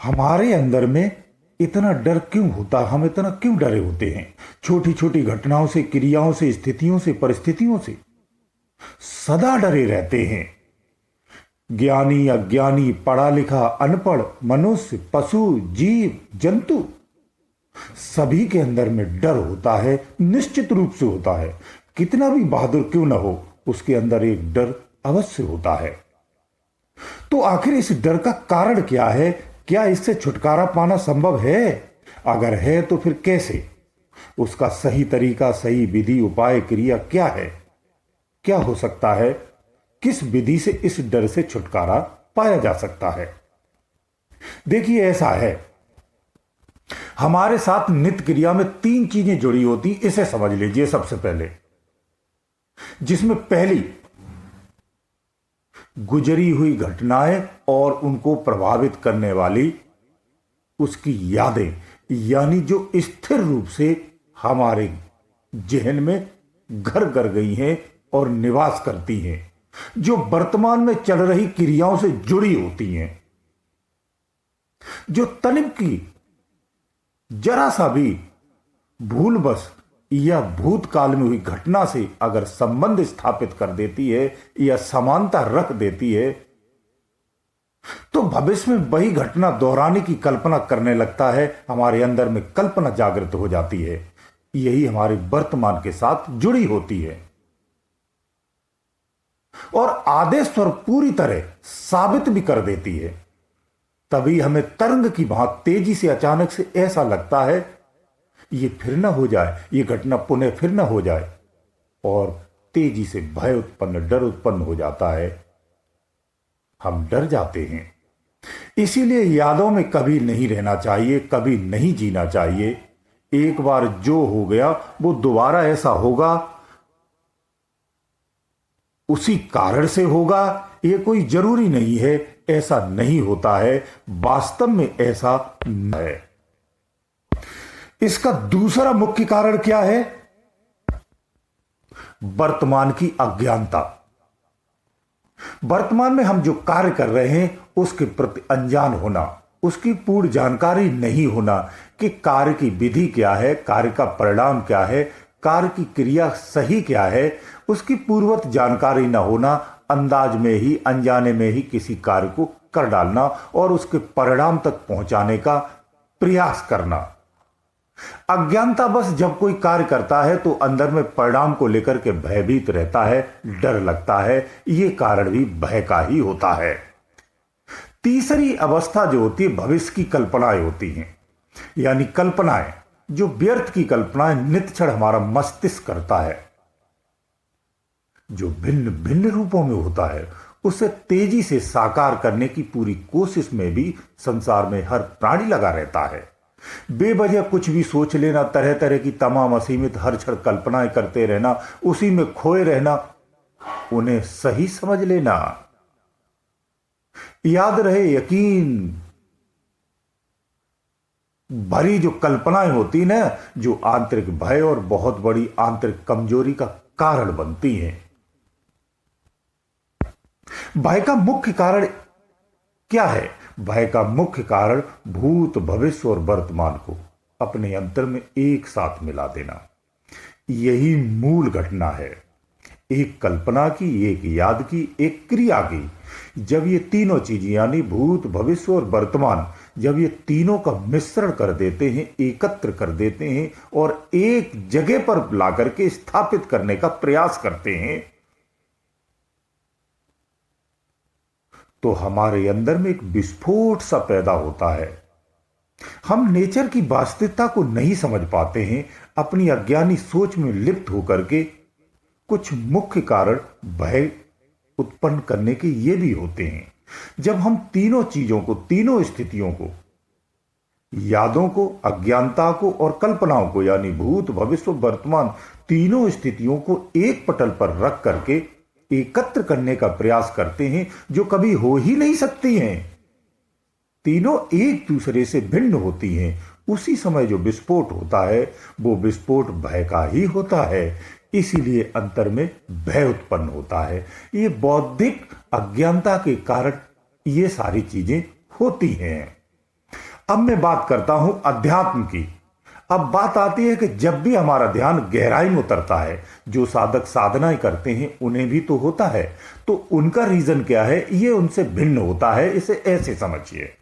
हमारे अंदर में इतना डर क्यों होता, हम इतना क्यों डरे होते हैं? छोटी छोटी घटनाओं से, क्रियाओं से, स्थितियों से, परिस्थितियों से सदा डरे रहते हैं। ज्ञानी अज्ञानी, पढ़ा लिखा अनपढ़, मनुष्य, पशु, जीव, जंतु, सभी के अंदर में डर होता है, निश्चित रूप से होता है। कितना भी बहादुर क्यों ना हो, उसके अंदर एक डर अवश्य होता है। तो आखिर इस डर का कारण क्या है? क्या इससे छुटकारा पाना संभव है? अगर है तो फिर कैसे? उसका सही तरीका, सही विधि, उपाय, क्रिया क्या है? क्या हो सकता है? किस विधि से इस डर से छुटकारा पाया जा सकता है? देखिए, ऐसा है, हमारे साथ नित्य क्रिया में तीन चीजें जुड़ी होती, इसे समझ लीजिए सबसे पहले। जिसमें पहली, गुजरी हुई घटनाएं और उनको प्रभावित करने वाली उसकी यादें, यानी जो स्थिर रूप से हमारे जहन में घर कर गई हैं और निवास करती हैं, जो वर्तमान में चल रही क्रियाओं से जुड़ी होती हैं, जो तनिक की जरा सा भी भूलवश या भूतकाल में हुई घटना से अगर संबंध स्थापित कर देती है या समानता रख देती है, तो भविष्य में वही घटना दोहराने की कल्पना करने लगता है। हमारे अंदर में कल्पना जागृत हो जाती है, यही हमारे वर्तमान के साथ जुड़ी होती है और आदेश स्वर पूरी तरह साबित भी कर देती है। तभी हमें तरंग की भांति तेजी से अचानक से ऐसा लगता है ये फिर ना हो जाए, ये घटना पुनः फिर ना हो जाए, और तेजी से भय उत्पन्न, डर उत्पन्न हो जाता है। हम डर जाते हैं। इसीलिए यादों में कभी नहीं रहना चाहिए, कभी नहीं जीना चाहिए। एक बार जो हो गया वो दोबारा ऐसा होगा, उसी कारण से होगा, ये कोई जरूरी नहीं है, ऐसा नहीं होता है। वास्तव में ऐसा नहीं है। इसका दूसरा मुख्य कारण क्या है? वर्तमान की अज्ञानता। वर्तमान में हम जो कार्य कर रहे हैं उसके प्रति अनजान होना, उसकी पूर्ण जानकारी नहीं होना कि कार्य की विधि क्या है, कार्य का परिणाम क्या है, कार्य की क्रिया सही क्या है, उसकी पूर्वत जानकारी न होना, अंदाज में ही, अनजाने में ही किसी कार्य को कर डालना और उसके परिणाम तक पहुंचाने का प्रयास करना। अज्ञानता बस जब कोई कार्य करता है तो अंदर में परिणाम को लेकर के भयभीत रहता है, डर लगता है। यह कारण भी भय का ही होता है। तीसरी अवस्था जो होती है, भविष्य की कल्पनाएं होती हैं, यानी कल्पनाएं, जो व्यर्थ की कल्पनाएं नित्य क्षण हमारा मस्तिष्क करता है, जो भिन्न भिन्न रूपों में होता है, उसे तेजी से साकार करने की पूरी कोशिश में भी संसार में हर प्राणी लगा रहता है। बेवजह कुछ भी सोच लेना, तरह तरह की तमाम असीमित हर क्षण कल्पनाएं करते रहना, उसी में खोए रहना, उन्हें सही समझ लेना। याद रहे, यकीन भरी जो कल्पनाएं होती ना, जो आंतरिक भय और बहुत बड़ी आंतरिक कमजोरी का कारण बनती हैं। भय का मुख्य कारण क्या है? भय का मुख्य कारण भूत, भविष्य और वर्तमान को अपने अंतर में एक साथ मिला देना, यही मूल घटना है। एक कल्पना की, एक याद की, एक क्रिया की। जब ये तीनों चीजें यानी भूत, भविष्य और वर्तमान, जब ये तीनों का मिश्रण कर देते हैं, एकत्र कर देते हैं और एक जगह पर ला करके स्थापित करने का प्रयास करते हैं, तो हमारे अंदर में एक विस्फोट सा पैदा होता है। हम नेचर की वास्तविकता को नहीं समझ पाते हैं। अपनी अज्ञानी सोच में लिप्त होकर के कुछ मुख्य कारण भय उत्पन्न करने के ये भी होते हैं। जब हम तीनों चीजों को, तीनों स्थितियों को, यादों को, अज्ञानता को और कल्पनाओं को, यानी भूत, भविष्य, वर्तमान, तीनों स्थितियों को एक पटल पर रख करके एकत्र करने का प्रयास करते हैं, जो कभी हो ही नहीं सकती हैं। तीनों एक दूसरे से भिन्न होती हैं। उसी समय जो विस्फोट होता है वो विस्फोट भय का ही होता है। इसीलिए अंतर में भय उत्पन्न होता है। ये बौद्धिक अज्ञानता के कारण ये सारी चीजें होती हैं। अब मैं बात करता हूं अध्यात्म की। अब बात आती है कि जब भी हमारा ध्यान गहराई में उतरता है, जो साधक साधनाएं करते हैं उन्हें भी तो होता है, तो उनका रीजन क्या है? ये उनसे भिन्न होता है। इसे ऐसे समझिए,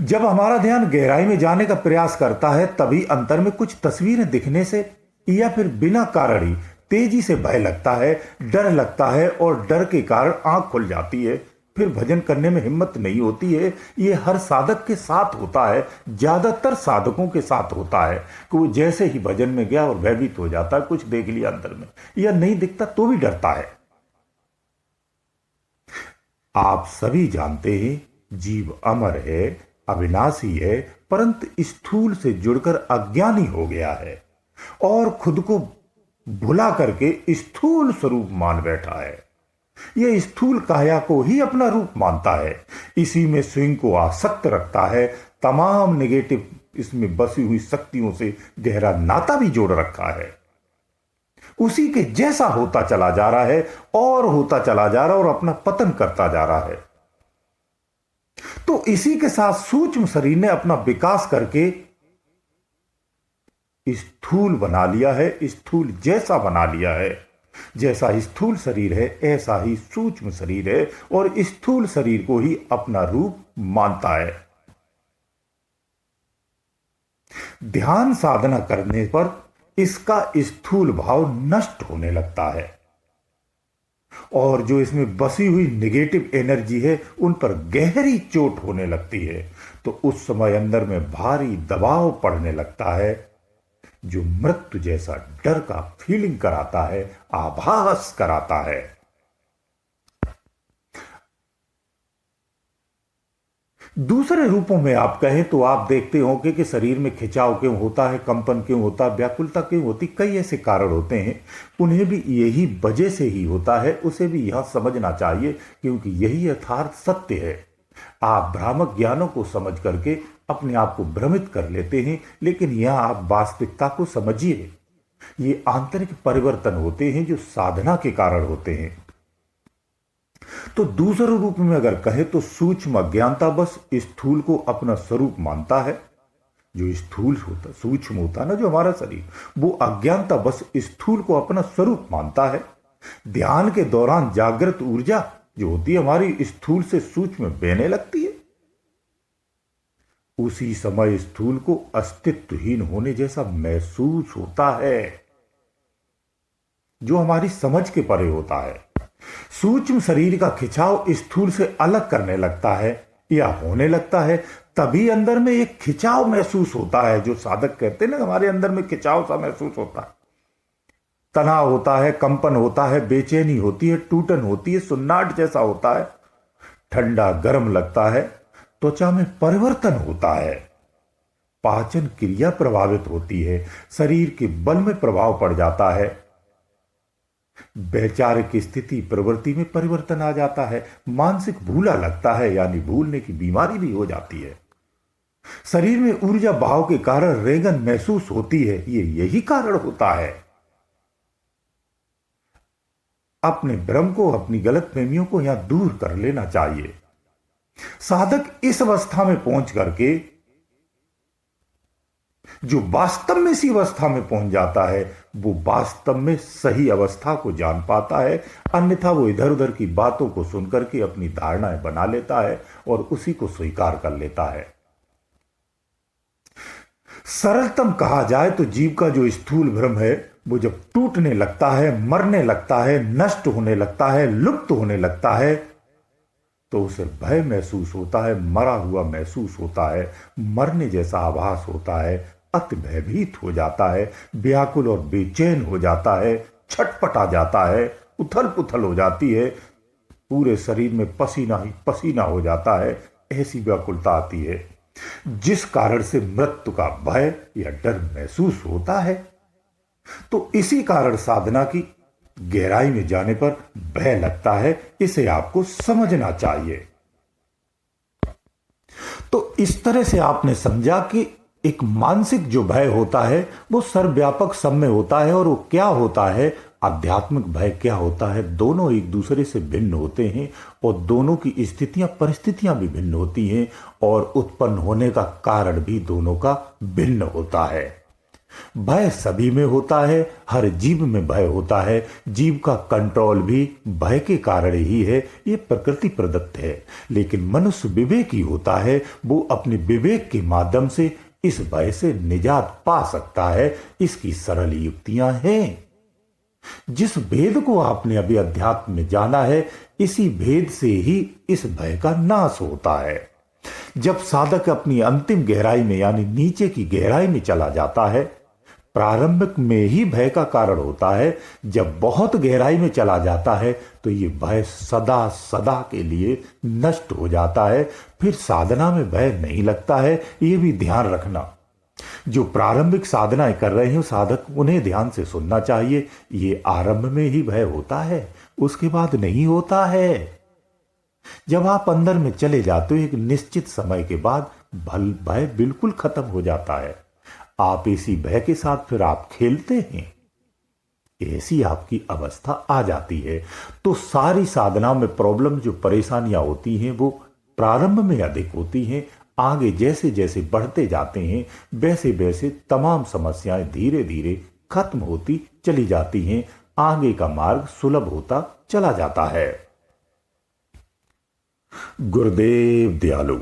जब हमारा ध्यान गहराई में जाने का प्रयास करता है तभी अंतर में कुछ तस्वीरें दिखने से या फिर बिना कारण ही तेजी से भय लगता है, डर लगता है, और डर के कारण आंख खुल जाती है। फिर भजन करने में हिम्मत नहीं होती है। ये हर साधक के साथ होता है, ज्यादातर साधकों के साथ होता है कि वो जैसे ही भजन में गया और भयभीत हो जाता है, कुछ देख लिया अंदर में या नहीं दिखता तो भी डरता है। आप सभी जानते हैं जीव अमर है, अविनाशी है, परंतु स्थूल से जुड़कर अज्ञानी हो गया है और खुद को भुला करके स्थूल स्वरूप मान बैठा है। यह स्थूल काया को ही अपना रूप मानता है, इसी में स्वयं को आसक्त रखता है, तमाम नेगेटिव इसमें बसी हुई शक्तियों से गहरा नाता भी जोड़ रखा है। उसी के जैसा होता चला जा रहा है और होता चला जा रहा है और अपना पतन करता जा रहा है। तो इसी के साथ सूक्ष्म शरीर ने अपना विकास करके स्थूल बना लिया है, स्थूल जैसा बना लिया है। जैसा स्थूल शरीर है ऐसा ही सूक्ष्म शरीर है और स्थूल शरीर को ही अपना रूप मानता है। ध्यान साधना करने पर इसका स्थूल भाव नष्ट होने लगता है और जो इसमें बसी हुई नेगेटिव एनर्जी है उन पर गहरी चोट होने लगती है। तो उस समय अंदर में भारी दबाव पड़ने लगता है, जो मृत्यु जैसा डर का फीलिंग कराता है, आभास कराता है। दूसरे रूपों में आप कहें तो आप देखते होंगे कि शरीर में खिंचाव क्यों होता है, कंपन क्यों होता है, व्याकुलता क्यों होती, कई ऐसे कारण होते हैं। उन्हें भी यही वजह से ही होता है, उसे भी यहां समझना चाहिए क्योंकि यही यथार्थ सत्य है। आप भ्रामक ज्ञानों को समझ करके अपने आप को भ्रमित कर लेते हैं, लेकिन यहां आप वास्तविकता को समझिए। ये आंतरिक परिवर्तन होते हैं जो साधना के कारण होते हैं। तो दूसरे रूप में अगर कहे तो सूक्ष्म अज्ञानता बस स्थूल को अपना स्वरूप मानता है। जो स्थूल होता, सूक्ष्म होता ना जो हमारा शरीर, वो अज्ञानता बस स्थूल को अपना स्वरूप मानता है। ध्यान के दौरान जागृत ऊर्जा जो होती है हमारी स्थूल से सूक्ष्म में बहने लगती है। उसी समय स्थूल को अस्तित्वहीन होने जैसा महसूस होता है, जो हमारी समझ के परे होता है। सूक्ष्म शरीर का खिंचाव स्थूल से अलग करने लगता है या होने लगता है, तभी अंदर में एक खिंचाव महसूस होता है। जो साधक कहते हैं ना हमारे अंदर में खिंचाव सा महसूस होता है, तनाव होता है, कंपन होता है, बेचैनी होती है, टूटन होती है, सुन्नाट जैसा होता है, ठंडा गर्म लगता है, त्वचा में परिवर्तन होता है, पाचन क्रिया प्रभावित होती है, शरीर के बल में प्रभाव पड़ जाता है, वैचारिक स्थिति प्रवृत्ति में परिवर्तन आ जाता है, मानसिक भूला लगता है यानी भूलने की बीमारी भी हो जाती है। शरीर में ऊर्जा भाव के कारण रेंगन महसूस होती है। यही कारण होता है। अपने भ्रम को, अपनी गलतफहमियों को यहां दूर कर लेना चाहिए। साधक इस अवस्था में पहुंच करके जो वास्तव में इसी अवस्था में पहुंच जाता है वो वास्तव में सही अवस्था को जान पाता है। अन्यथा वो इधर उधर की बातों को सुनकर के अपनी धारणाएं बना लेता है और उसी को स्वीकार कर लेता है। सरलतम कहा जाए तो जीव का जो स्थूल भ्रम है वो जब टूटने लगता है, मरने लगता है, नष्ट होने लगता है, लुप्त होने लगता है, तो उसे भय महसूस होता है, मरा हुआ महसूस होता है, मरने जैसा आभास होता है, अति भयभीत हो जाता है, व्याकुल और बेचैन हो जाता है, छटपटा जाता है, उथल पुथल हो जाती है, पूरे शरीर में पसीना ही पसीना हो जाता है। ऐसी व्याकुलता आती है जिस कारण से मृत्यु का भय या डर महसूस होता है। तो इसी कारण साधना की गहराई में जाने पर भय लगता है। इसे आपको समझना चाहिए। तो इस तरह से आपने समझा कि एक मानसिक जो भय होता है वो सर्वव्यापक सब में होता है, और वो क्या होता है, आध्यात्मिक भय क्या होता है, दोनों एक दूसरे से भिन्न होते हैं और दोनों की स्थितियां परिस्थितियां भी भिन्न होती हैं और उत्पन्न होने का कारण भी दोनों का भिन्न होता है। भय सभी में होता है, हर जीव में भय होता है। जीव का कंट्रोल भी भय के कारण ही है, ये प्रकृति प्रदत्त है। लेकिन मनुष्य विवेकी होता है, वो अपने विवेक के माध्यम से इस भय से निजात पा सकता है। इसकी सरल युक्तियां हैं। जिस भेद को आपने अभी अध्यात्म में जाना है, इसी भेद से ही इस भय का नाश होता है। जब साधक अपनी अंतिम गहराई में यानी नीचे की गहराई में चला जाता है, प्रारंभिक में ही भय का कारण होता है। जब बहुत गहराई में चला जाता है तो ये भय सदा सदा के लिए नष्ट हो जाता है। फिर साधना में भय नहीं लगता है, ये भी ध्यान रखना। जो प्रारंभिक साधनाएं कर रहे हैं साधक, उन्हें ध्यान से सुनना चाहिए। ये आरंभ में ही भय होता है, उसके बाद नहीं होता है। जब आप अंदर में चले जाते हो एक निश्चित समय के बाद भय बिल्कुल खत्म हो जाता है। आप इसी भय के साथ फिर आप खेलते हैं, ऐसी आपकी अवस्था आ जाती है। तो सारी साधना में प्रॉब्लम, जो परेशानियां होती हैं, वो प्रारंभ में अधिक होती हैं। आगे जैसे जैसे बढ़ते जाते हैं वैसे वैसे तमाम समस्याएं धीरे धीरे खत्म होती चली जाती हैं। आगे का मार्ग सुलभ होता चला जाता है। गुरुदेव दयालु।